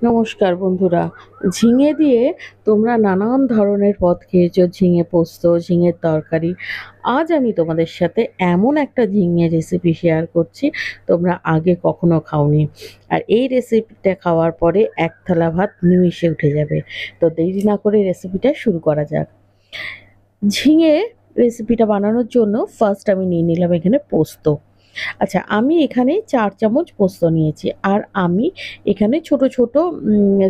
নমস্কার বন্ধুরা। ঝিঙে দিয়ে তোমরা নানান ধরনের পদ খেয়েছো, ঝিঙে পোস্ত, ঝিঙের তরকারি। আজ আমি তোমাদের সাথে এমন একটা ঝিঙে রেসিপি শেয়ার করছি, তোমরা আগে কখনো খাওনি। আর এই রেসিপিটা খাওয়ার পরে এক থালা ভাত নিমিষে উঠে যাবে। তো দেরি না করে রেসিপিটা শুরু করা যাক। ঝিঙে রেসিপিটা বানানোর জন্য ফার্স্ট আমি নিয়ে নিলাম এখানে পোস্ত। আচ্ছা, আমি এখানে ৪ চামচ পোস্ত নিয়েছি। আর আমি এখানে ছোট, ছোট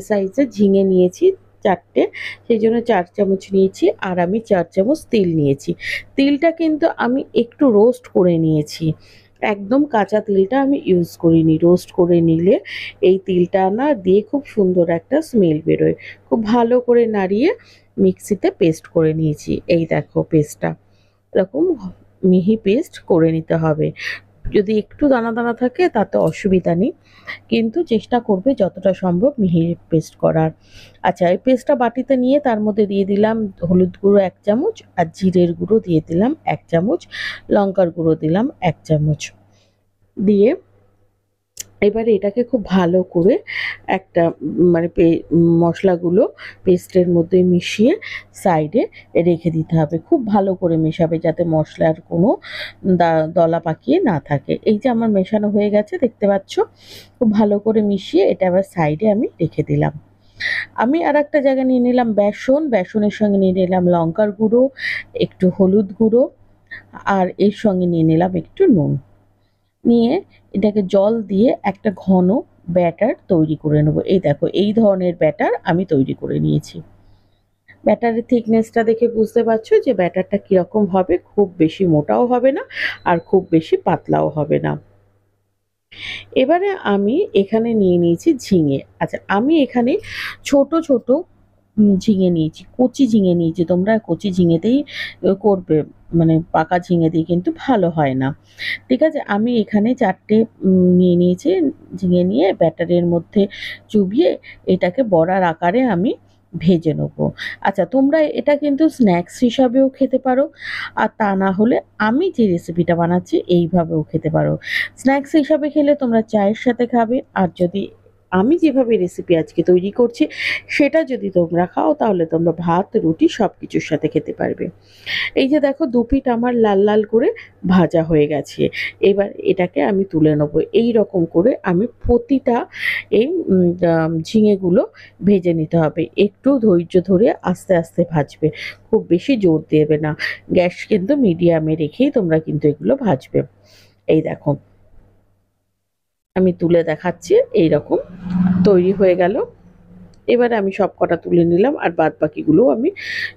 সাইজের ঝিঙে নিয়েছি ৪ টে। সেইজন্য ৪ চামচ নিয়েছি। আর আমি ৪ চামচ তিল নিয়েছি। তিলটা কিন্তু আমি একটু রোস্ট করে নিয়েছি। একদম কাঁচা তিলটা আমি ইউজ করিনি। রোস্ট করে নিলে এই তিলটা না দিয়ে খুব সুন্দর একটা স্মেল বেরোয়। খুব ভালো করে নাড়িয়ে মিক্সিতে পেস্ট করে নিয়েছি। এই দেখো পেস্টটা। এরকম মিহি পেস্ট করে নিতে হবে। যদি একটু দানা দানা থাকে তাতে অসুবিধা নেই, কিন্তু চেষ্টা করবে যতটা সম্ভব মিহি পেস্ট করার। আচ্ছা, এই পেস্টটা বাটিতে নিয়ে তার মধ্যে দিয়ে দিলাম হলুদ গুঁড়ো ১ চামচ, আর জিরের গুঁড়ো দিয়ে দিলাম ১ চামচ, লঙ্কার গুঁড়ো দিলাম ১ চামচ। দিয়ে এবারে এটাকে খুব ভালো করে একটা মানে মশলাগুলো পেস্টের মধ্যে মিশিয়ে সাইডে রেখে দিতে হবে। খুব ভালো করে মেশাবে যাতে মশলার কোনো দলা পাকিয়ে না থাকে। এই যে আমার মেশানো হয়ে গেছে দেখতে পাচ্ছ। খুব ভালো করে মিশিয়ে এটা আবার সাইডে আমি রেখে দিলাম। আমি আরেকটা জায়গায় নিয়ে নিলাম বেসন। বেসনের সঙ্গে নিয়ে নিলাম লঙ্কার গুঁড়ো, একটু হলুদ গুঁড়ো, আর এর সঙ্গে নিয়ে নিলাম একটু নুন। নিয়ে এটাকে জল দিয়ে একটা ঘন ব্যাটার তৈরি করে নেব। এই দেখো এই ধরনের ব্যাটার আমি তৈরি করে নিয়েছি। ব্যাটারের থিকনেসটা দেখে বুঝতে পারছো যে ব্যাটারটা কিরকম হবে। খুব বেশি মোটাও হবে না, আর খুব বেশি পাতলাও হবে না। এবারে আমি এখানে নিয়ে নিয়েছি ঝিঙে। আচ্ছা, আমি এখানে ছোট ছোট ঝিঙে নিয়েছি, কচি ঝিঙে নিয়েছি। তোমরা কচি ঝিঙেতেই করবে, মানে পাকা ঝিঙে দিয়ে কিন্তু ভালো হয় না। ঠিক আছে? আমি এখানে ৪ টে নিয়ে নিয়েছি। ঝিঙে নিয়ে ব্যাটারের মধ্যে চুবিয়ে এটাকে বড়ার আকারে আমি ভেজে নেবো। আচ্ছা, তোমরা এটা কিন্তু স্ন্যাক্স হিসাবেও খেতে পারো। আর তা না হলে আমি যে রেসিপিটা বানাচ্ছি এইভাবেও খেতে পারো। স্ন্যাক্স হিসাবে খেলে তোমরা চায়ের সাথে খাবে। আর যদি আমি যেভাবে রেসিপি আজকে তৈরি করছি সেটা যদি তোমরা খাও তাহলে তোমরা ভাত, রুটি সবকিছুর সাথে খেতে পারবে। এই যে দেখো ২ পিঠ আমার লাল, লাল করে ভাজা হয়ে গেছে। এবার এটাকে আমি তুলে নেবো। এইরকম করে আমি প্রতিটা এই ঝিঙেগুলো ভেজে নিতে হবে। একটু ধৈর্য ধরে আস্তে, আস্তে ভাজবে। খুব বেশি জোর দেবে না। গ্যাস কিন্তু মিডিয়ামে রেখেই তোমরা কিন্তু এগুলো ভাজবে। এই দেখো, আমি তুলে দেখাচ্ছি। এইরকম তৈরি হয়ে গেল। এবারে আমি সবকটা তুলে নিলাম, আর বাদবাকিগুলোও আমি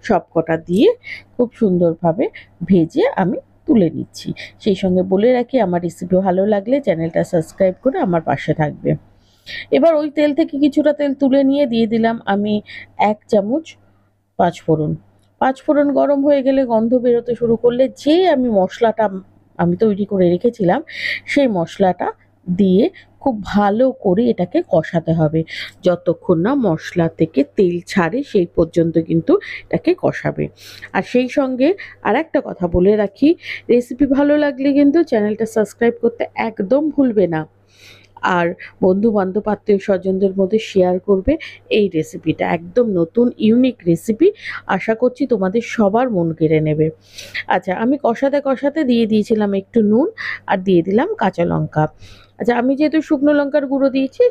সবকটা দিয়ে খুব সুন্দরভাবে ভেজে আমি তুলে নিচ্ছি। সেই সঙ্গে বলে রাখি, আমার রেসিপি ভালো লাগলে চ্যানেলটা সাবস্ক্রাইব করে আমার পাশে থাকবে। এবার ওই তেল থেকে কিছুটা তেল তুলে নিয়ে দিয়ে দিলাম আমি ১ চামচ পাঁচফোড়ন। পাঁচফোড়ন গরম হয়ে গেলে, গন্ধ বেরোতে শুরু করলে যে আমি মশলাটা আমি তৈরি করে রেখেছিলাম সেই মশলাটা দিয়ে খুব ভালো করে এটাকে কষাতে হবে। যতক্ষণ না মশলা থেকে তেল ছাড়ে সেই পর্যন্ত কিন্তু এটাকে কষাবে। আর সেই সঙ্গে আরেকটা কথা বলে রাখি, রেসিপি ভালো লাগলে কিন্তু চ্যানেলটা সাবস্ক্রাইব করতে একদম ভুলবে না। আর বন্ধু-বান্ধব, আত্মীয়-স্বজনদের মধ্যে শেয়ার করবে এই রেসিপিটা। একদম নতুন ইউনিক রেসিপি। আশা করছি তোমাদের সবার মন কেড়ে নেবে। আচ্ছা, আমি কষাতে, কষাতে দিয়ে দিয়েছিলাম একটু নুন, আর দিয়ে দিলাম কাঁচা লঙ্কা। আচ্ছা, আমি যেহেতু শুকনো লঙ্কার গুঁড়ো দিয়েছি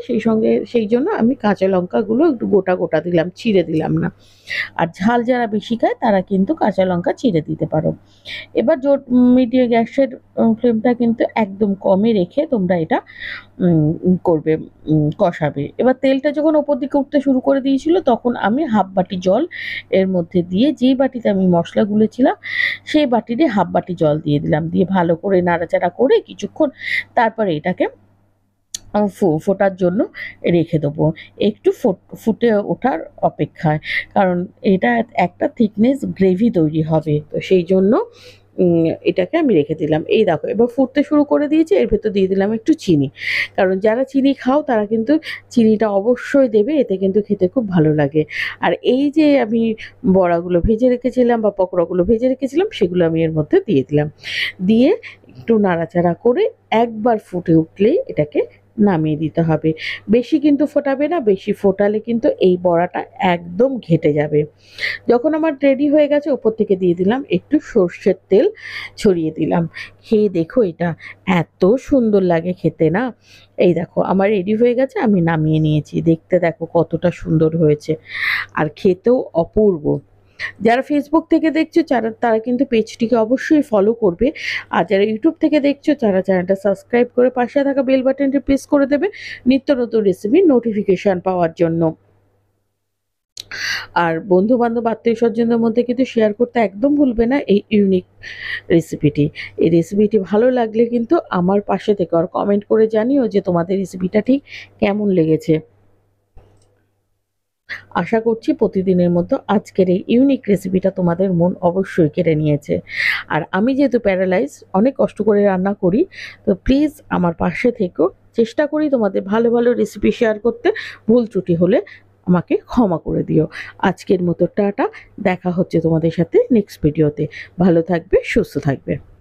সেই জন্য আমি কাঁচা লঙ্কাগুলো একটু গোটা, গোটা দিলাম, চিড়ে দিলাম না। আর ঝাল যারা বেশি খায় তারা কিন্তু কাঁচা লঙ্কা চিড়ে দিতে পারো। এবার মিডিয়াম গ্যাসের ফ্লেমটা কিন্তু একদম কমে রেখে তোমরা এটা করবে, কষাবে। এবার তেলটা যখন ওপর দিকে উঠতে শুরু করে দিয়েছিল তখন আমি হাফ বাটি জল এর মধ্যে দিয়ে, যেই বাটিতে আমি মশলা গুলেছিলাম সেই বাটিরই হাফ বাটি জল দিয়ে দিলাম। দিয়ে ভালো করে নাড়াচাড়া করে কিছুক্ষণ তারপরে এটাকে ফোটার জন্য রেখে দেবো। একটু ফুটে ওঠার অপেক্ষায়। কারণ এটা একটা থিকনেস গ্রেভি তৈরি হবে। তো সেই জন্য এটাকে আমি রেখে দিলাম। এই দেখো এবার ফুটতে শুরু করে দিয়েছে। এর ভেতর দিয়ে দিলাম একটু চিনি। কারণ যারা চিনি খাও তারা কিন্তু চিনিটা অবশ্যই দেবে। এতে কিন্তু খেতে খুব ভালো লাগে। আর এই যে আমি বড়াগুলো ভেজে রেখেছিলাম বা পকোড়াগুলো ভেজে রেখেছিলাম সেগুলো আমি এর মধ্যে দিয়ে দিলাম। দিয়ে একটু নাড়াচাড়া করে একবার ফুটে উঠলেই এটাকে নামিয়ে দিতে হবে। বেশি কিন্তু ফোটাবে না, বেশি ফোটালে কিন্তু এই বড়াটা একদম ঘেঁটে যাবে। যখন আমার রেডি হয়ে গেছে ওপর থেকে দিয়ে দিলাম একটু সর্ষের তেল, ছড়িয়ে দিলাম। খেয়ে দেখো এটা এত সুন্দর লাগে খেতে না। এই দেখো আমার রেডি হয়ে গেছে, আমি নামিয়ে নিয়েছি। দেখতে দেখো কতটা সুন্দর হয়েছে আর খেতেও অপূর্ব। যারা ফেসবুক থেকে দেখছো তারা কিন্তু পেজটিকে অবশ্যই ফলো করবে। আর যারা ইউটিউব থেকে দেখছো তারা চ্যানেলটা সাবস্ক্রাইব করে পাশে থাকা বেল বাটনটি প্রেস করে দেবে নিত্য নতুন রেসিপির নোটিফিকেশন পাওয়ার জন্য। আর বন্ধু-বান্ধব, আত্মীয়-স্বজনদের মধ্যে কিন্তু শেয়ার করতে একদম ভুলবে না এই ইউনিক রেসিপিটি। এই রেসিপিটি ভালো লাগলে কিন্তু আমার পাশে থেকো আর কমেন্ট করে জানিও যে তোমাদের রেসিপিটা ঠিক কেমন লেগেছে। আশা করছি প্রতিদিনের মতো আজকের এই ইউনিক রেসিপিটা তোমাদের মন অবশ্যই কেড়ে নিয়েছে। আর আমি যেহেতু প্যারালাইজ, অনেক কষ্ট করে রান্না করি, তো প্লিজ আমার পাশে থেকো। চেষ্টা করি তোমাদের ভালো ভালো রেসিপি শেয়ার করতে। ভুল ত্রুটি হলে আমাকে ক্ষমা করে দিও। আজকের মতো টাটা। দেখা হচ্ছে তোমাদের সাথে নেক্সট ভিডিওতে। ভালো থাকবে, সুস্থ থাকবে।